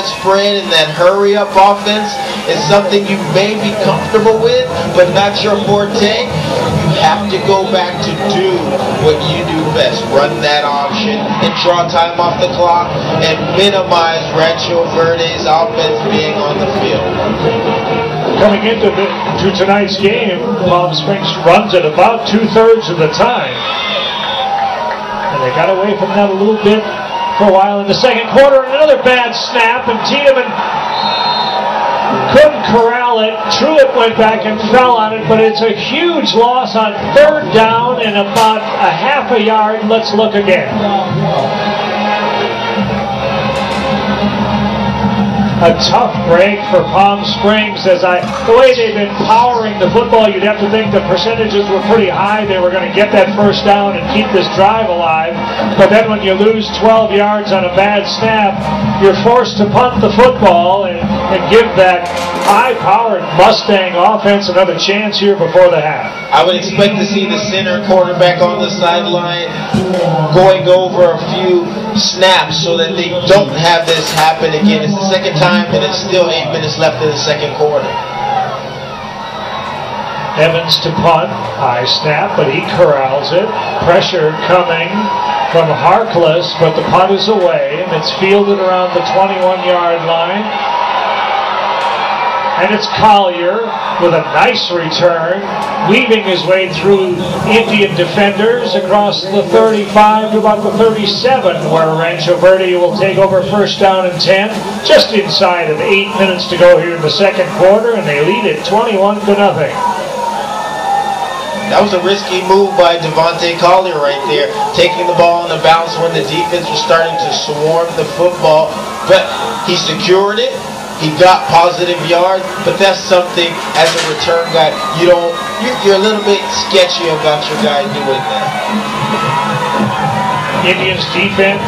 spread and that hurry-up offense is something you may be comfortable with, but not your forte, you have to go back to do what you do best. Run that option and draw time off the clock and minimize Rancho Verde's offense being on the field. Coming into tonight's game, Palm Springs runs it about 2/3 of the time. And they got away from that a little bit for a while in the second quarter. Another bad snap, and Tiedemann couldn't corral it. Truitt went back and fell on it, but it's a huge loss on 3rd down and about a half a yard. Let's look again. A tough break for Palm Springs. The way they've been powering the football, you'd have to think the percentages were pretty high. They were going to get that first down and keep this drive alive. But then when you lose 12 yards on a bad snap, you're forced to punt the football and give that high-powered Mustang offense another chance here before the half. I would expect to see the center quarterback on the sideline going over a few snaps so that they don't have this happen again. It's the second time and it's still 8 minutes left in the second quarter. Evans to punt, high snap, but he corrals it. Pressure coming from Harkless, but the punt is away and it's fielded around the 21-yard line. And it's Collier with a nice return, weaving his way through Indian defenders across the 35 to about the 37, where Rancho Verde will take over first down and 10, just inside of 8 minutes to go here in the second quarter, and they lead it 21-0. That was a risky move by Devontae Collier right there, taking the ball on the bounce when the defense was starting to swarm the football, but he secured it. He got positive yards, but that's something as a return guy you're a little bit sketchy about your guy doing that. Indians defense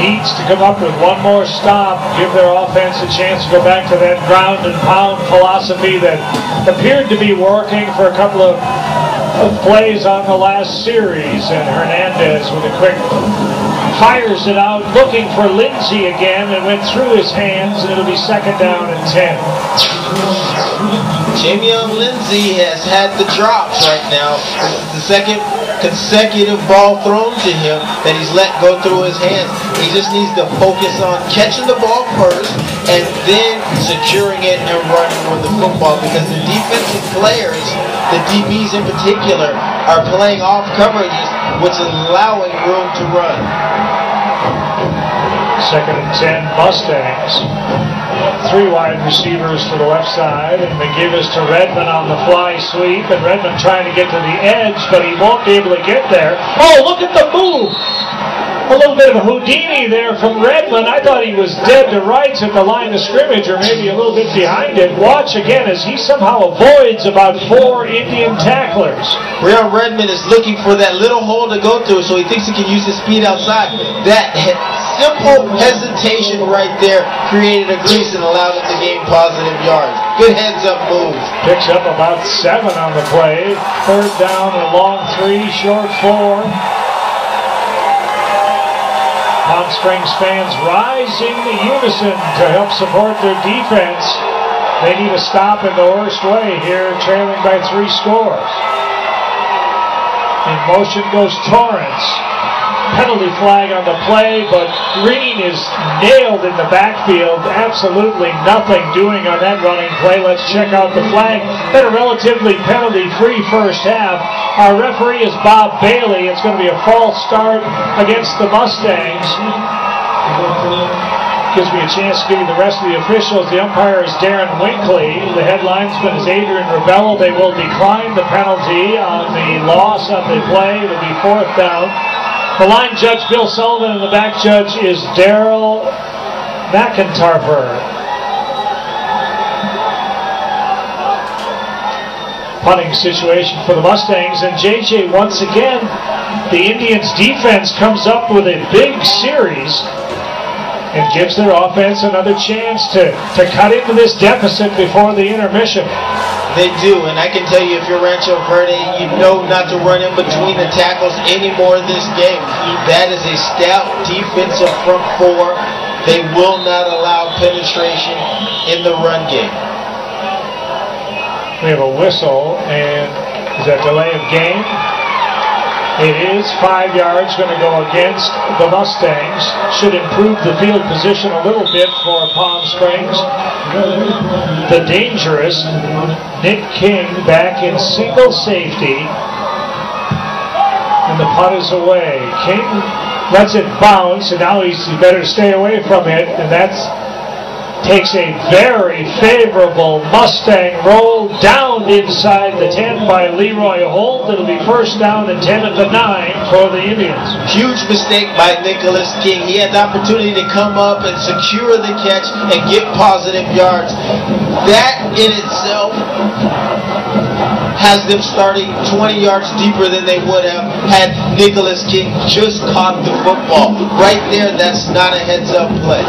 needs to come up with one more stop, give their offense a chance to go back to that ground and pound philosophy that appeared to be working for a couple of plays on the last series. And Hernandez with a quick fires it out, looking for Lindsey again, and went through his hands, and it'll be second down and 10. Jamion Lindsey has had the drops right now. This is the second consecutive ball thrown to him that he's let go through his hands. He just needs to focus on catching the ball first and then securing it and running with the football, because the defensive players, the DBs in particular, are playing off coverages, which is allowing room to run. Second and 10, Mustangs. 3 wide receivers to the left side, and McGinnis to Redmond on the fly sweep, and Redmond trying to get to the edge, but he won't be able to get there. Oh, look at the move! A little bit of a Houdini there from Redmond. I thought he was dead to rights at the line of scrimmage, or maybe a little bit behind it. Watch again as he somehow avoids about 4 Indian tacklers. Real Redmond is looking for that little hole to go through, so he thinks he can use his speed outside. That simple hesitation right there created a crease and allowed him to gain positive yards. Good heads-up move. Picks up about 7 on the play. Third down, a long 3, short 4. Palm Springs fans rising in unison to help support their defense. They need a stop in the worst way here, trailing by 3 scores. In motion goes Torrance. Penalty flag on the play, but Green is nailed in the backfield. Absolutely nothing doing on that running play. Let's check out the flag. Been a relatively penalty-free first half. Our referee is Bob Bailey. It's going to be a false start against the Mustangs. Gives me a chance to give you the rest of the officials. The umpire is Darren Winkley. The head linesman is Adrian Rebello. They will decline the penalty on the loss of the play. It'll be 4th down. The line judge, Bill Sullivan, and the back judge is Daryl McIntarver. Punting situation for the Mustangs, and JJ, once again, the Indians defense comes up with a big series and gives their offense another chance to cut into this deficit before the intermission. They do, and I can tell you, if you're Rancho Verde, you know not to run in between the tackles anymore in this game. That is a stout defensive front 4. They will not allow penetration in the run game. We have a whistle, and is that delay of game? It is 5 yards, going to go against the Mustangs. Should improve the field position a little bit for Palm Springs. The dangerous Nick King back in single safety. And the punt is away. King lets it bounce, and now he better stay away from it. And that takes a very favorable Mustang roll down inside the 10 by Leroy Holt. It'll be first down and 10 at the 9 for the Indians. Huge mistake by Nicholas King. He had the opportunity to come up and secure the catch and get positive yards. That in itself has them starting 20 yards deeper than they would have had Nicholas King just caught the football. Right there, that's not a heads-up play.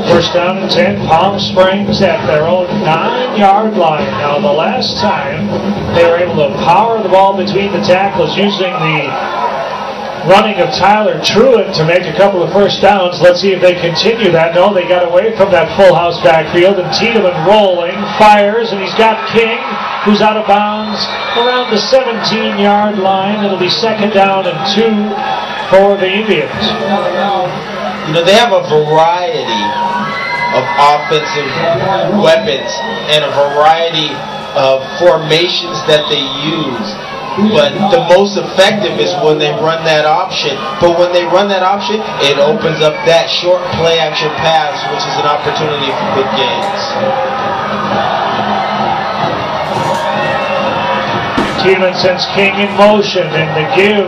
First down and 10, Palm Springs at their own 9-yard line. Now, the last time they were able to power the ball between the tackles using the running of Tyler Truitt to make a couple of first downs. Let's see if they continue that. No, they got away from that full house backfield, and Tiedemann rolling, fires, and he's got King, who's out of bounds around the 17-yard line. It'll be second down and 2 for the Indians. You know, they have a variety of offensive weapons and a variety of formations that they use. But the most effective is when they run that option. But when they run that option, it opens up that short play action pass, which is an opportunity for big gains. Tiedemann sends King in motion, and the give,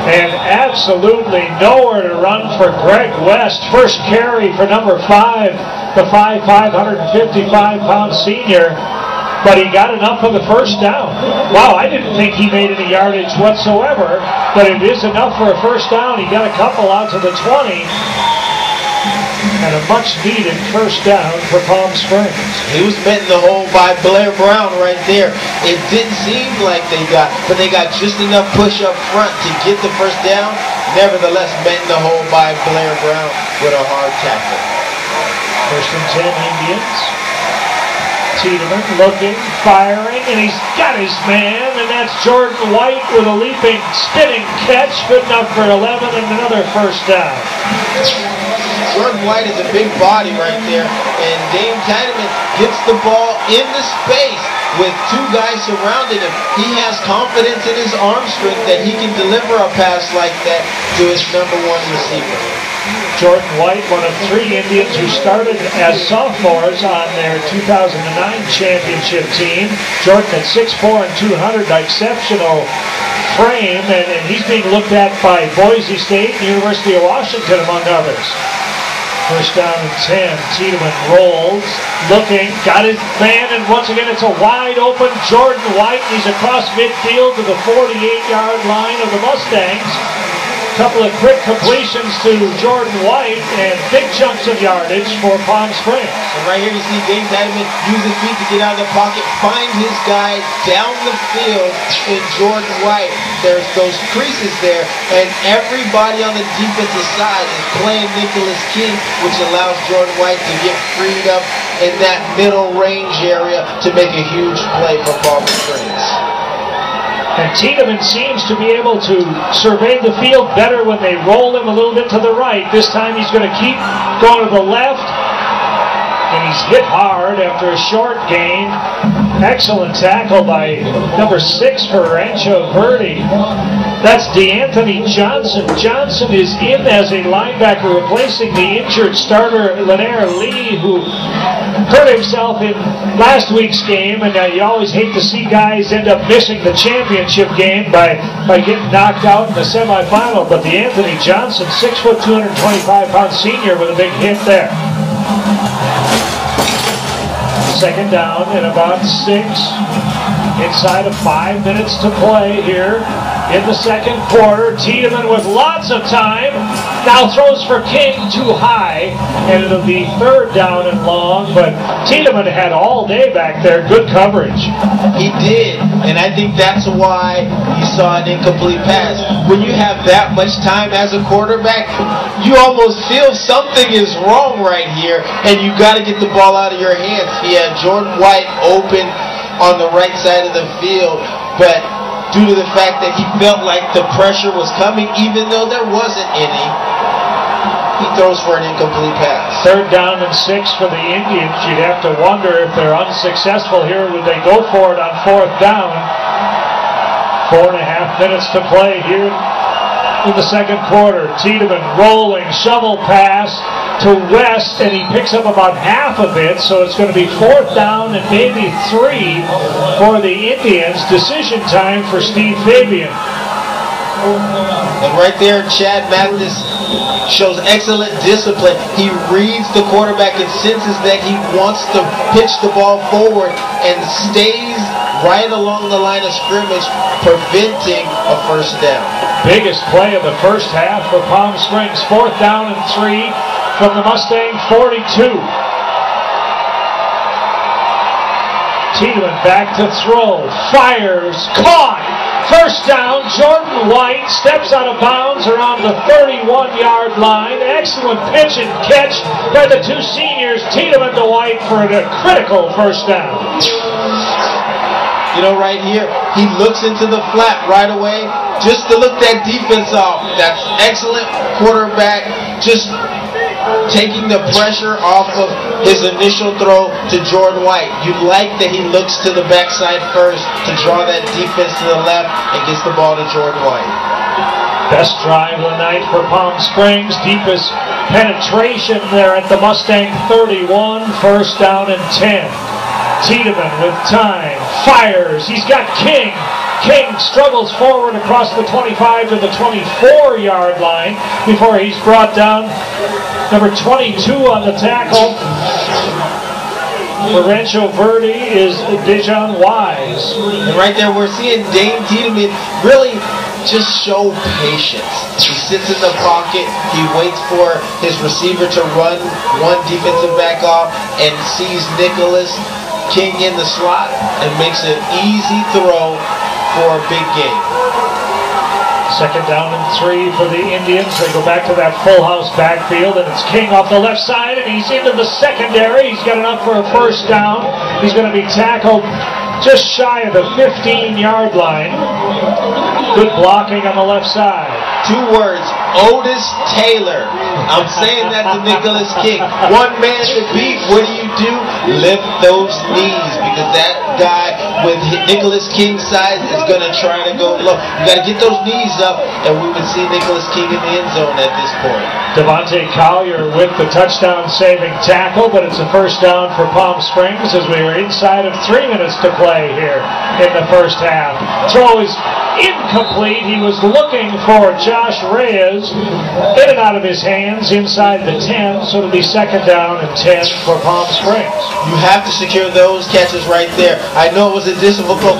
and absolutely nowhere to run for Greg West. First carry for number 5, the 5'5", 155-pound senior, but he got enough for the first down. Wow, I didn't think he made any yardage whatsoever, but it is enough for a first down. He got a couple out to the 20. And a much-needed first down for Palm Springs. He was met in the hole by Blair Brown right there. It didn't seem like they got, but they got just enough push up front to get the first down. Nevertheless, met in the hole by Blair Brown with a hard tackle. First and 10 Indians. Tiedemann looking, firing, and he's got his man, and that's Jordan White with a leaping, spinning catch. Good enough for 11 and another first down. Jordan White is a big body right there, and Dane Tiedemann gets the ball in the space with 2 guys surrounding him. He has confidence in his arm strength that he can deliver a pass like that to his number 1 receiver. Jordan White, one of 3 Indians who started as sophomores on their 2009 championship team. Jordan at 6'4" and 200, exceptional frame, and he's being looked at by Boise State and University of Washington, among others. First down and 10. Tiedemann rolls, looking, got his man, and once again it's a wide open Jordan White. He's across midfield to the 48-yard line of the Mustangs. Couple of quick completions to Jordan White and big chunks of yardage for Palm Springs. And right here you see Dane Tiedemann use his feet to get out of the pocket, find his guy down the field in Jordan White. There's those creases there, and everybody on the defensive side is playing Nicholas King, which allows Jordan White to get freed up in that middle range area to make a huge play for Palm Springs. And Tiedemann seems to be able to survey the field better when they roll him a little bit to the right. This time he's going to keep going to the left. And he's hit hard after a short gain. Excellent tackle by number 6 for Rancho Verde. That's DeAnthony Johnson. Johnson is in as a linebacker, replacing the injured starter Lanier Lee, who hurt himself in last week's game. And you always hate to see guys end up missing the championship game by getting knocked out in the semifinal. But DeAnthony Johnson, 6', 225-pound senior, with a big hit there. Second down and about 6. Inside of 5 minutes to play here. In the second quarter, Tiedemann with lots of time. Now throws for King too high, and it'll be third down and long, but Tiedemann had all day back there. Good coverage. He did, and I think that's why you saw an incomplete pass. When you have that much time as a quarterback, you almost feel something is wrong right here, and you got to get the ball out of your hands. He had Jordan White open on the right side of the field, but due to the fact that he felt like the pressure was coming, even though there wasn't any, he throws for an incomplete pass. Third down and 6 for the Indians. You'd have to wonder if they're unsuccessful here, would they go for it on fourth down? 4.5 minutes to play here in the second quarter. Tiedemann rolling, shovel pass to West, and he picks up about half of it, so it's going to be fourth down and maybe 3 for the Indians. Decision time for Steve Fabian. And right there, Chad Mathis shows excellent discipline. He reads the quarterback and senses that he wants to pitch the ball forward and stays right along the line of scrimmage, preventing a first down. Biggest play of the first half for Palm Springs. Fourth down and 3 from the Mustang 42. Tiedemann back to throw. Fires. Caught. First down. Jordan White steps out of bounds around the 31-yard line. Excellent pitch and catch by the two seniors, Tiedemann to White, for a critical first down. You know, right here, he looks into the flat right away just to look that defense off. That's excellent quarterback, just taking the pressure off of his initial throw to Jordan White. You like that he looks to the backside first to draw that defense to the left and gets the ball to Jordan White. Best drive of the night for Palm Springs. Deepest penetration there at the Mustang 31. First down and 10. Tiedemann with time, fires, he's got King. King struggles forward across the 25 to the 24-yard line before he's brought down. Number 22 on the tackle for Rancho Verde is Dejon Wise. And right there we're seeing Dane Tiedemann really just show patience. He sits in the pocket, he waits for his receiver to run one defensive back off and sees Nicholas King in the slot and makes an easy throw for a big gain. Second down and 3 for the Indians. They go back to that full house backfield, and it's King off the left side, and he's into the secondary. He's got enough for a first down. He's going to be tackled just shy of the 15-yard line. Good blocking on the left side. 2 words, Otis Taylor. I'm saying that to Nicholas King. One man to beat. What do? Lift those knees, because that guy with Nicholas King's size is going to try to go low. You got to get those knees up, and we would see Nicholas King in the end zone at this point. Devontae Collier with the touchdown-saving tackle, but it's a first down for Palm Springs as we are inside of 3 minutes to play here in the first half. Throw is incomplete. He was looking for Josh Reyes. In and out of his hands inside the 10, so it'll be second down and 10 for Palm Springs. You have to secure those catches right there. I know it was a difficult